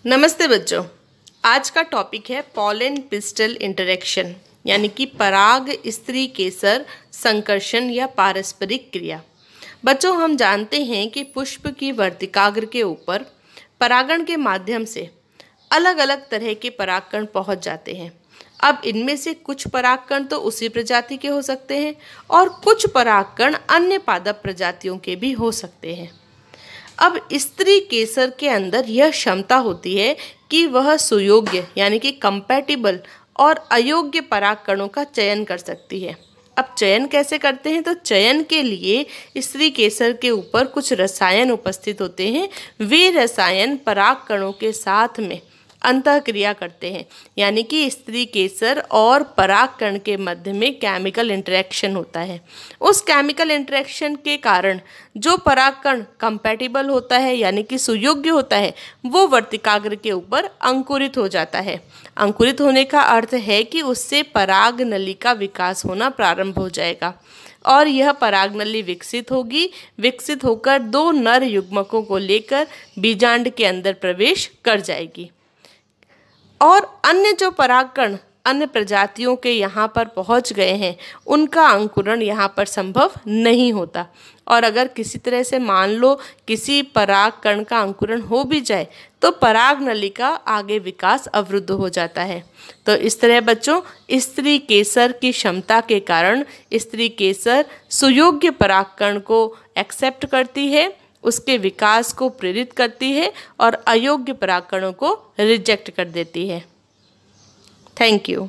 नमस्ते बच्चों। आज का टॉपिक है पॉलन पिस्टल इंटरेक्शन यानी कि पराग स्त्री केसर संकर्षण या पारस्परिक क्रिया। बच्चों, हम जानते हैं कि पुष्प की वर्तिकाग्र के ऊपर परागण के माध्यम से अलग अलग तरह के परागकण पहुंच जाते हैं। अब इनमें से कुछ परागकण तो उसी प्रजाति के हो सकते हैं और कुछ परागकण अन्य पादप प्रजातियों के भी हो सकते हैं। अब स्त्री केसर के अंदर यह क्षमता होती है कि वह सुयोग्य यानी कि कंपैटिबल और अयोग्य परागकणों का चयन कर सकती है। अब चयन कैसे करते हैं? तो चयन के लिए स्त्री केसर के ऊपर कुछ रसायन उपस्थित होते हैं। वे रसायन परागकणों के साथ में अंतःक्रिया करते हैं, यानी कि स्त्री केसर और परागकण के मध्य में केमिकल इंटरेक्शन होता है। उस केमिकल इंटरेक्शन के कारण जो परागकण कंपैटिबल होता है यानी कि सुयोग्य होता है, वो वर्तिकाग्र के ऊपर अंकुरित हो जाता है। अंकुरित होने का अर्थ है कि उससे पराग नली का विकास होना प्रारंभ हो जाएगा और यह परागनली विकसित होगी। विकसित होकर दो नर युग्मकों को लेकर बीजांड के अंदर प्रवेश कर जाएगी और अन्य जो परागकण अन्य प्रजातियों के यहाँ पर पहुँच गए हैं, उनका अंकुरण यहाँ पर संभव नहीं होता। और अगर किसी तरह से मान लो किसी परागकण का अंकुरण हो भी जाए तो पराग नली का आगे विकास अवरुद्ध हो जाता है। तो इस तरह बच्चों, स्त्री केसर की क्षमता के कारण स्त्री केसर सुयोग्य परागकण को एक्सेप्ट करती है, उसके विकास को प्रेरित करती है और अयोग्य परागकणों को रिजेक्ट कर देती है। Thank you.